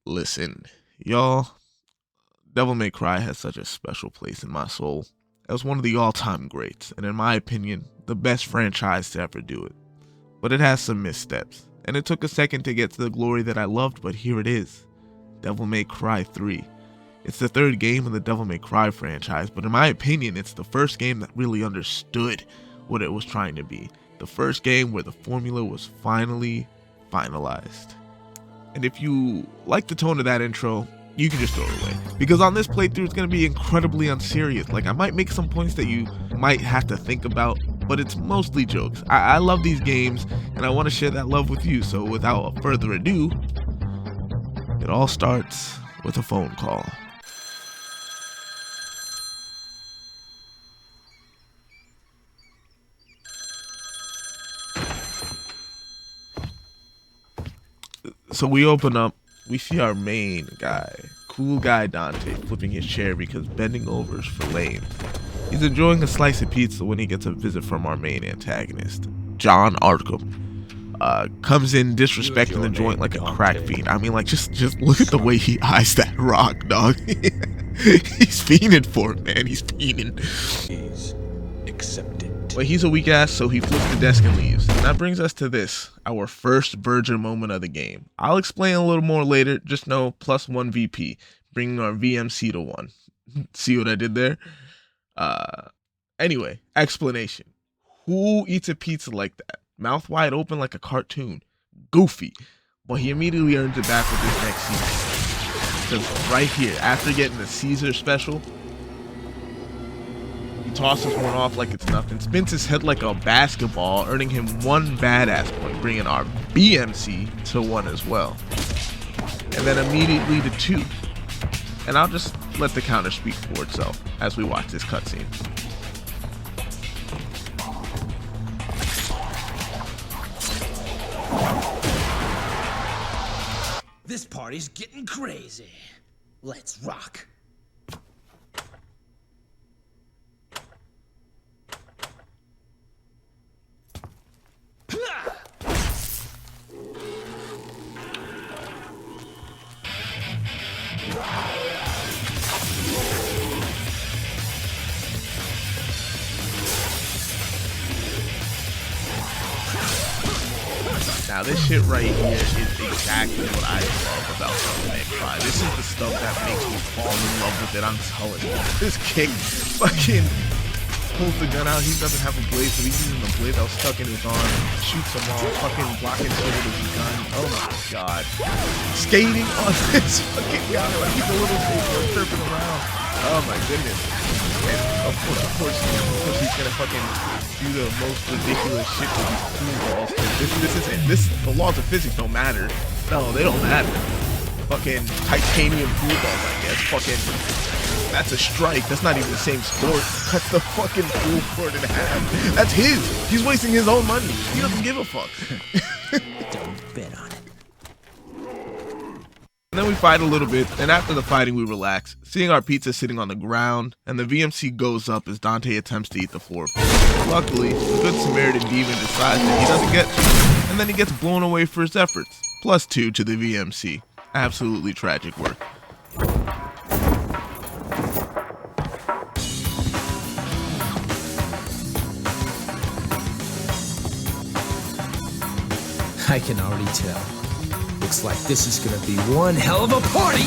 Listen, y'all, Devil May Cry has such a special place in my soul. It was one of the all-time greats, and in my opinion, the best franchise to ever do it. But it has some missteps, and it took a second to get to the glory that I loved, but here it is. Devil May Cry 3. It's the third game in the Devil May Cry franchise, but in my opinion, it's the first game that really understood what it was trying to be. The first game where the formula was finally finalized. And if you like the tone of that intro, you can just throw it away. Because on this playthrough, it's going to be incredibly unserious. Like, I might make some points that you might have to think about, but it's mostly jokes. I love these games, and I want to share that love with you. So without further ado, it all starts with a phone call. So we open up, we see our main guy, cool guy Dante, flipping his chair because bending over is for lame. He's enjoying a slice of pizza when he gets a visit from our main antagonist, John Arkham. Comes in disrespecting the joint like a crack fiend. I mean, like, just look at the way he eyes that rock, dog. He's fiending for it, man. He's fiending. He's accepted. But he's a weak ass, so he flips the desk and leaves. And that brings us to this, our first Virgin moment of the game. I'll explain a little more later, just know +1 VP, bringing our VMC to 1. See what I did there? Anyway, explanation. Who eats a pizza like that? Mouth wide open like a cartoon. Goofy. But he immediately earns it back with this next scene. Because right here, after getting the Caesar special, he tosses one off like it's nothing, spins his head like a basketball, earning him 1 badass point, bringing our BMC to 1 as well. And then immediately to 2. And I'll just let the counter speak for itself as we watch this cutscene. This party's getting crazy. Let's rock. Now this shit right here is exactly what I love about Devil May Cry. This is the stuff that makes me fall in love with it. I'm telling you. This kick fucking pulls the gun out. He doesn't have a blade, so he's using the blade that was stuck in his arm. Shoots them all, fucking blocking shit with his gun. Oh my god. Skating on this fucking guy like he's a little skateboard surfing around. Oh my goodness. And of course he's gonna fucking do the most ridiculous shit with these pool balls. The laws of physics don't matter. No, they don't matter. Fucking titanium pool balls, I guess. Fucking, that's a strike. That's not even the same sport. That's the fucking pool court in half. That's his. He's wasting his own money. He doesn't give a fuck. Don't bet on it. And then we fight a little bit, and after the fighting we relax, seeing our pizza sitting on the ground, and the VMC goes up as Dante attempts to eat the floor. Luckily, the good Samaritan demon decides that he doesn't get to, and then he gets blown away for his efforts. +2 to the VMC. Absolutely tragic work. I can already tell. Looks like this is gonna be one hell of a party!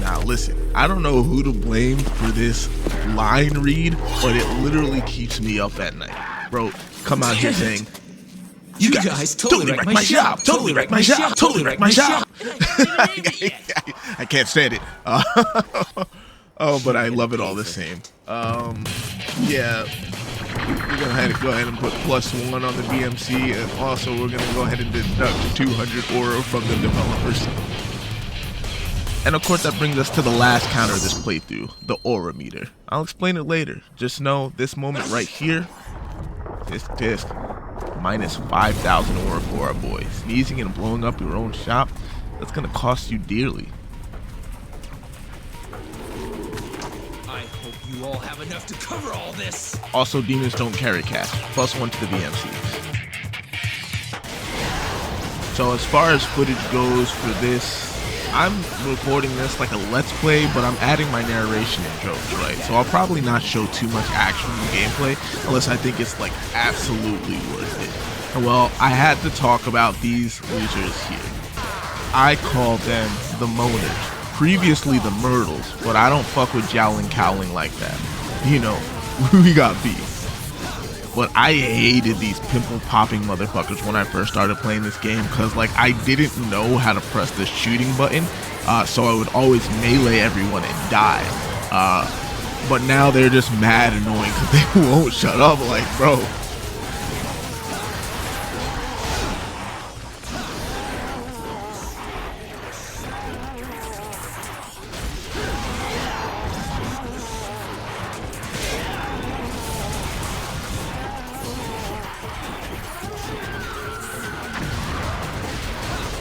Now listen, I don't know who to blame for this line read, but it literally keeps me up at night. Bro, come out here saying, You guys totally wrecked my shop! Totally wrecked my shop! Totally wrecked my shop! I can't stand it. Oh, but I love it all the same. Yeah, we're gonna go ahead and put +1 on the BMC, and also we're gonna go ahead and deduct 200 aura from the developers. And of course that brings us to the last counter of this playthrough, the aura meter. I'll explain it later. Just know this moment right here, this disc, minus 5,000 aura for our boy. Sneezing and blowing up your own shop, that's gonna cost you dearly. I hope you You all have enough to cover all this. Also, demons don't carry cash. +1 to the DMC. So as far as footage goes for this, I'm recording this like a let's play, but I'm adding my narration and jokes, right? So I'll probably not show too much actual gameplay unless I think it's like absolutely worth it. And well, I had to talk about these losers here. I call them the Moaners. Previously the Myrtles, but I don't fuck with Jowling Cowling like that. You know, we got beef. But I hated these pimple popping motherfuckers when I first started playing this game because like I didn't know how to press the shooting button, so I would always melee everyone and die. But now they're just mad annoying because they won't shut up, like bro.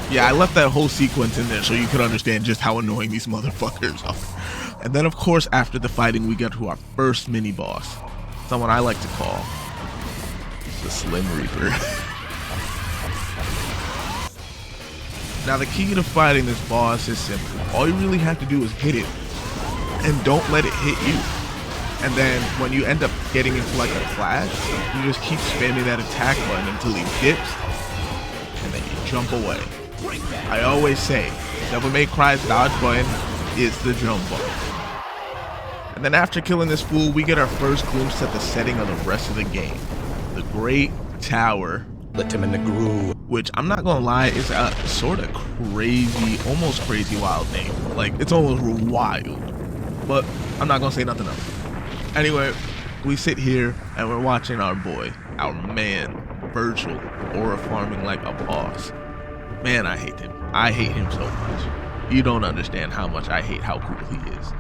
Yeah, I left that whole sequence in there so you could understand just how annoying these motherfuckers are. And then of course after the fighting we get to our first mini boss, someone I like to call the Slim Reaper. Now the key to fighting this boss is simple. All you really have to do is hit it and don't let it hit you. And then when you end up getting into like a flash, you just keep spamming that attack button until he dips and then you jump away. I always say, Devil May Cry's dodge button is the jump button. And then after killing this fool, we get our first glimpse at the setting of the rest of the game. The Great Tower. Let him in the groove. Which, I'm not gonna lie, is a sort of crazy, almost crazy wild name. Like, it's almost wild. But I'm not gonna say nothing else. Anyway, we sit here and we're watching our boy, our man, Virgil, aura farming like a boss. Man, I hate him. I hate him so much. You don't understand how much I hate how cool he is.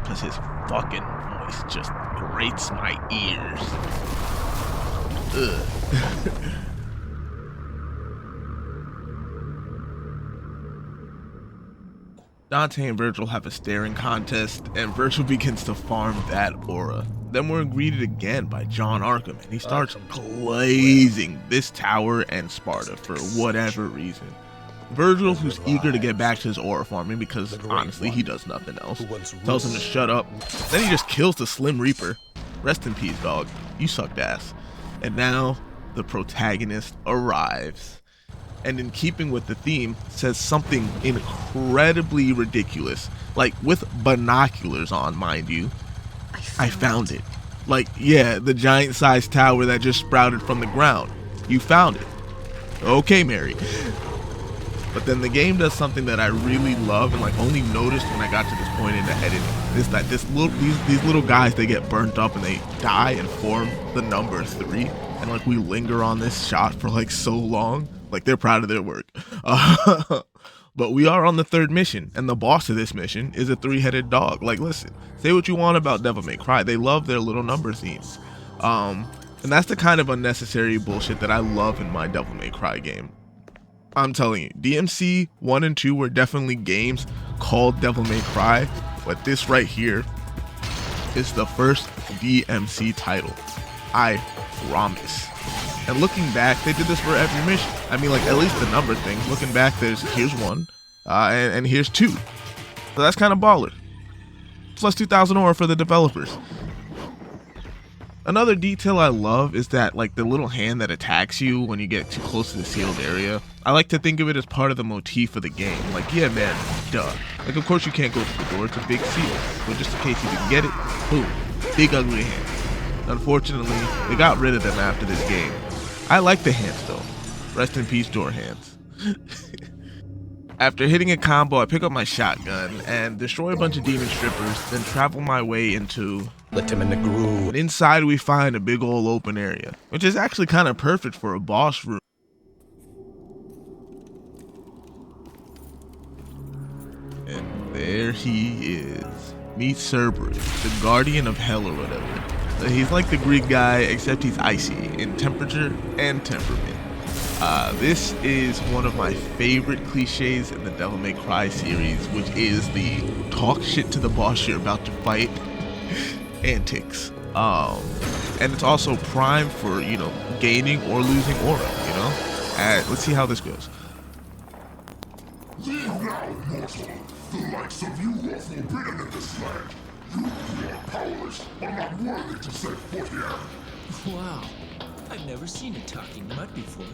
Because his fucking voice just grates my ears. Ugh. Dante and Virgil have a staring contest, and Virgil begins to farm that aura. Then we're greeted again by John Arkham, and he starts glazing this tower and Sparta for whatever reason. Virgil, who's eager to get back to his aura farming because honestly he does nothing else, tells him to shut up. Then he just kills the Slim Reaper. Rest in peace, dog. You sucked ass. And now the protagonist arrives. And in keeping with the theme, says something incredibly ridiculous, like with binoculars on, mind you. I found it. Like, yeah, the giant-sized tower that just sprouted from the ground. You found it. Okay, Mary. But then the game does something that I really love and like only noticed when I got to this point in the editing. Is that these little guys, they get burnt up and they die and form the number 3. And like we linger on this shot for like so long. Like they're proud of their work. But we are on the 3rd mission, and the boss of this mission is a 3-headed dog. Like, listen, say what you want about Devil May Cry, they love their little number themes. And that's the kind of unnecessary bullshit that I love in my Devil May Cry game. I'm telling you, DMC 1 and 2 were definitely games called Devil May Cry, but this right here is the first DMC title. I promise. And looking back, they did this for every mission. I mean, like, at least the number thing. Looking back, here's 1, and here's 2. So that's kind of baller. Plus 2,000 aura for the developers. Another detail I love is that, like, the little hand that attacks you when you get too close to the sealed area. I like to think of it as part of the motif of the game. Like, yeah, man, duh. Like, of course you can't go through the door, it's a big seal. But just in case you didn't get it, boom, big ugly hand. Unfortunately, they got rid of them after this game. I like the hands though. Rest in peace, door hands. After hitting a combo, I pick up my shotgun and destroy a bunch of demon strippers, then travel my way into... Let him in the groove. And inside we find a big old open area, which is actually kind of perfect for a boss room. And there he is. Meet Cerberus, the guardian of hell or whatever. He's like the Greek guy, except he's icy in temperature and temperament. This is one of my favorite cliches in the Devil May Cry series, which is the talk shit to the boss you're about to fight. antics. And it's also primed for, gaining or losing aura. Let's see how this goes. Leave now, mortal. The likes of you are forbidden in this land. You are powerless, are not worthy to set foot here. Wow, I've never seen a talking mud before.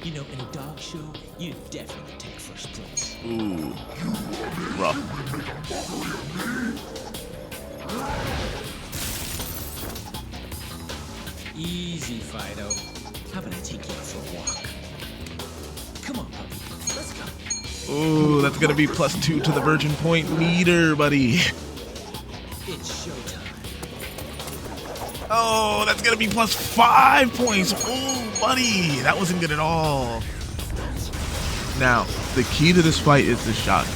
In a dog show, you definitely take first place. Ooh, rough. Easy, Fido. How about I take you out for a walk? Come on, puppy. Let's go. Ooh, that's gonna be +2 to the virgin point meter, buddy. It's showtime. Oh, that's gonna be +5 points. Ooh, buddy, that wasn't good at all. Now, the key to this fight is the shotgun.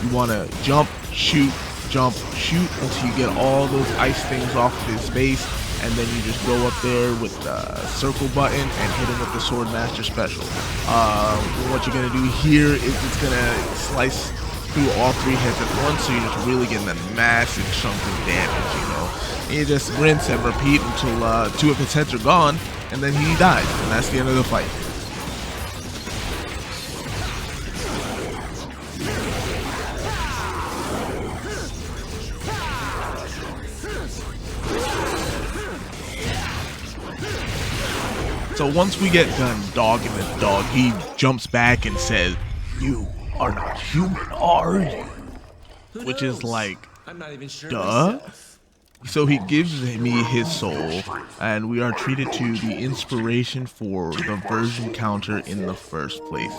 You wanna jump, shoot, until you get all those ice things off of his face, and then you just go up there with the circle button and hit him with the Sword Master Special. What you're gonna do here is it's gonna slice through all 3 heads at once, so you're just really getting that massive chunk of damage, And you just rinse and repeat until 2 of his heads are gone, and then he dies, and that's the end of the fight. So once we get done dogging this dog, he jumps back and says, "You are not human, are you?" Which is like, I'm not even sure duh? myself. So he gives me his soul, and we are treated to the inspiration for the version counter in the first place.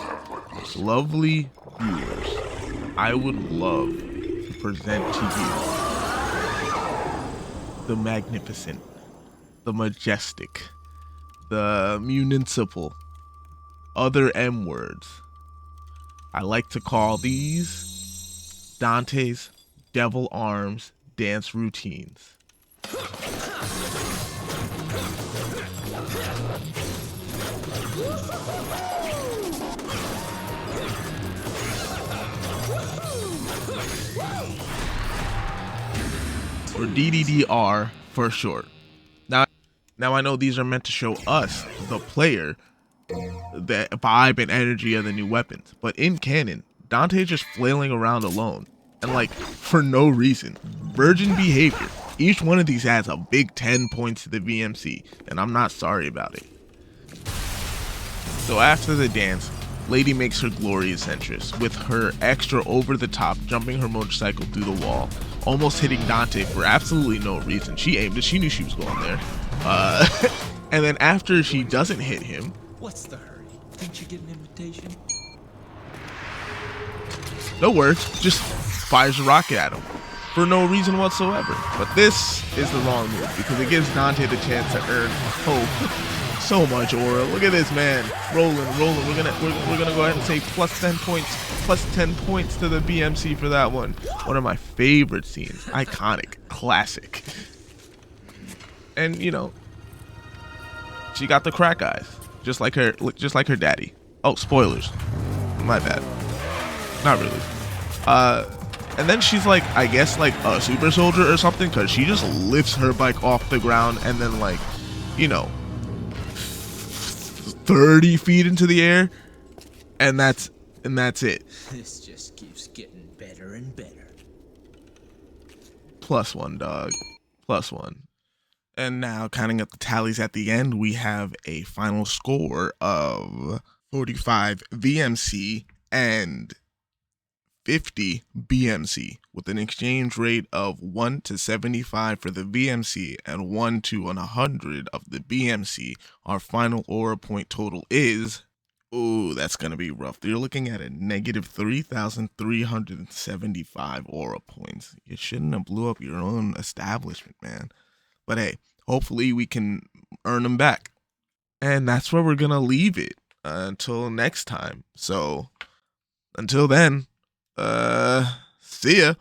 Lovely viewers, I would love to present to you the magnificent, the majestic, the municipal, other M words. I like to call these Dante's Devil Arms dance routines. Or DDDR for short. Now I know these are meant to show us, the player, the vibe and energy of the new weapons, but in canon, Dante is just flailing around alone, and for no reason. Virgin behavior. Each one of these adds a big 10 points to the VMC, and I'm not sorry about it. So after the dance, Lady makes her glorious entrance, with her extra over the top jumping her motorcycle through the wall, almost hitting Dante for absolutely no reason. She aimed it, she knew she was going there. And then after she doesn't hit him, what's the hurry? Didn't you get an invitation? No words, just fires a rocket at him for no reason whatsoever. But this is the wrong move because it gives Dante the chance to earn so much aura. Look at this man rolling. We're gonna go ahead and say +10 points to the BMC for that one. One of my favorite scenes, iconic, classic. And she got the crack eyes, just like her daddy. Oh, spoilers, my bad. Not really. And then she's I guess a super soldier or something, because she just lifts her bike off the ground and then 30 feet into the air, and that's it. This just keeps getting better and better. +1, dog. +1. And now, counting up the tallies at the end, we have a final score of 45 VMC and 50 BMC, with an exchange rate of 1 to 75 for the VMC and 1 to 100 of the BMC. Our final aura point total is, ooh, that's going to be rough. You're looking at a negative 3,375 aura points. You shouldn't have blew up your own establishment, man. But hey, hopefully we can earn them back. And that's where we're going to leave it until next time. So until then, see ya.